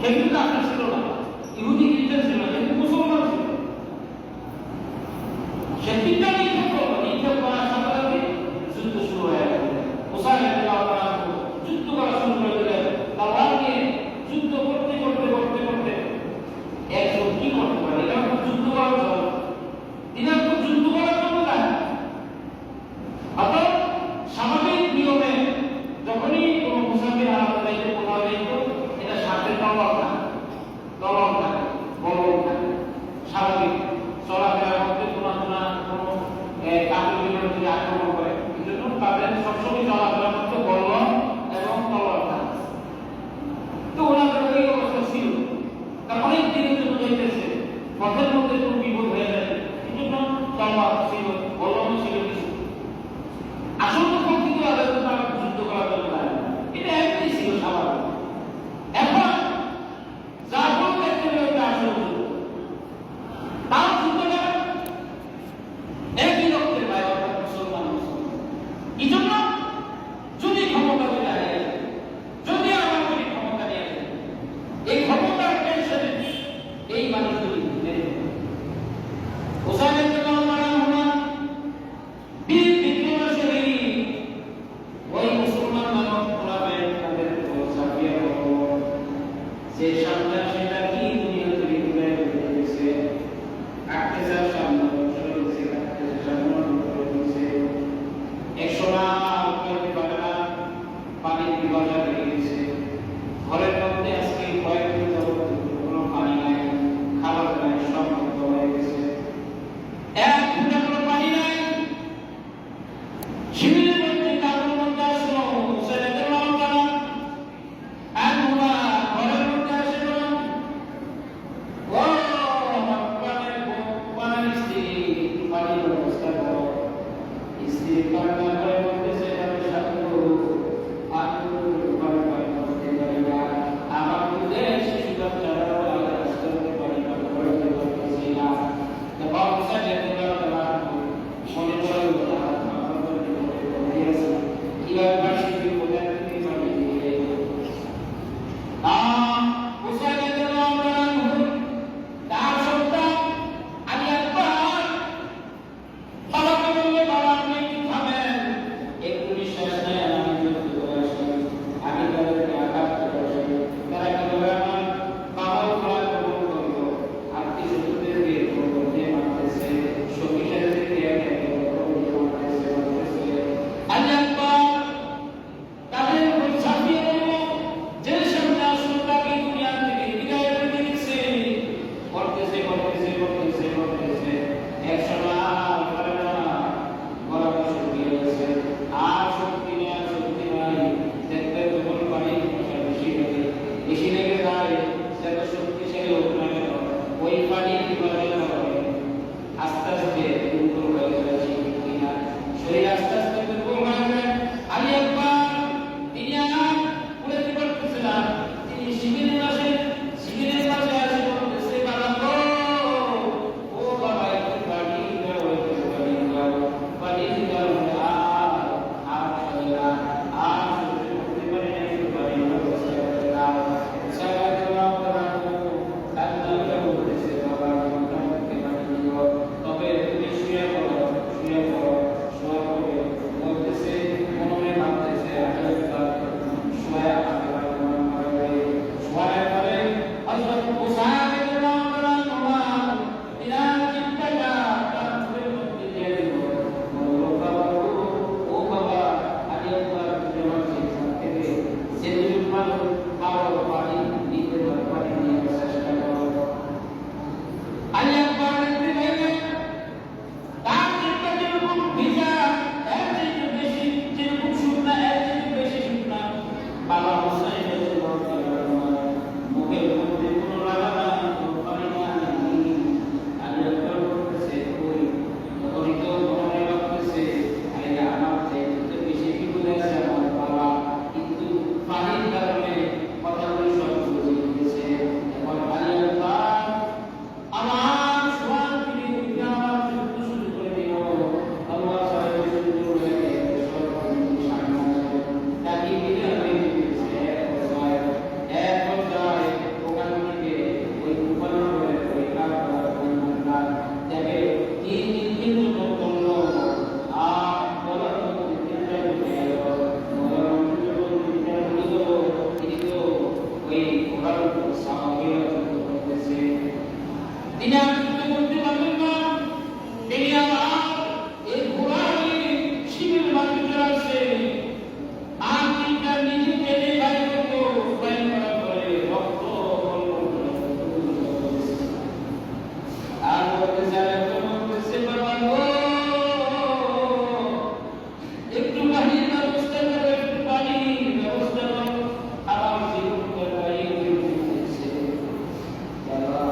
সে কিন্তু কাফের ছিল না, ইহুদি খ্রিস্টান ছিল না, কিন্তু মুসলমান ছিল। সে তিনটা নিক্ষেপ করলো, নিক্ষেপ করার সাথে সাথে যুদ্ধ শুরু হয়ে গেল। মুসাইল যুদ্ধ করা শুরু করে দিলেন, তলোয়ার নিয়ে যুদ্ধ করতে করতে করতে করতে একজন কি করতে পারে, এটা যুদ্ধ করার জন্য এনার তো যুদ্ধ করার জন্য যায়। অর্থাৎ স্বাভাবিক নিয়মে যখনই কোনো মুসাফির আলাদা যাইতে কোথাও যাইত, এটা সাথে তলোয়ার থাকে, তলোয়ার থাকে, বলদ থাকে, স্বাভাবিক চলাফেরার মধ্যে কোনো কাপড় বিরোধী আক্রমণ করে, এই জন্য তাদের সবসময় চলাফেরার মধ্যে বলদ এবং তলোয়ার থাকে। তো ওনাদের এই অবস্থা ছিল, তার অনেক দিনের জন্য যাইতেছে, পথের মধ্যে কোনো বিপদ হয়ে যায়, এই জন্য তলোয়ার ছিল, বলদ ছিল কিছু। আসল প্রকৃতি আদালত তারা যুদ্ধ করার জন্য যায়, এটা একটাই ছিল স্বাভাবিক। এখন যার ফলে দেখতে পেলে আসল যুদ্ধ, তার যুদ্ধটা একই রক্তের ভাই, অর্থাৎ মুসলমান। এই জন্য যদি ক্ষমতা চলে আসে, যদি আমার যদি ক্ষমতা নিয়ে আসে, এই ক্ষমতার টেনশনে এই মানুষগুলি যে সামনে সেটা কি দুনিয়া তৈরি করে দিয়েছে, কাটতে যাওয়ার সামনে দিয়েছে, কাটতে সামনে দিয়েছে, 100 লাখ করতে পারে না, পানি বিভাজা হয়ে গেছে। ঘরের মধ্যে আজকে কয়েকদিন যাবত কোনো পানি নাই, খাবার নাই, সব বন্ধ হয়ে গেছে, এক ফুটা কোনো পানি নাই। শিবিরের মধ্যে কাপড় মধ্যে আসলো ছেলেদের নাম জানা, আর ঘরের মধ্যে আসলো কারণ সাহাবীরা করতেছে তিনি আর কিছু করতে পারবেন না তিনি আবার এই ঘোড়াকে শিবির বাঁধতে চলেছে আর তিনটা নিজে টেনে বাইর করতো বাইর করার পরে রক্ত আর বলতে যায় বলতেছে বাবা গো একটু পানির ব্যবস্থা করো একটু পানির ব্যবস্থা করো আমার জীবন করবাই দিতেছে বাবা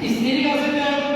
স্ত্রীর কাছে যে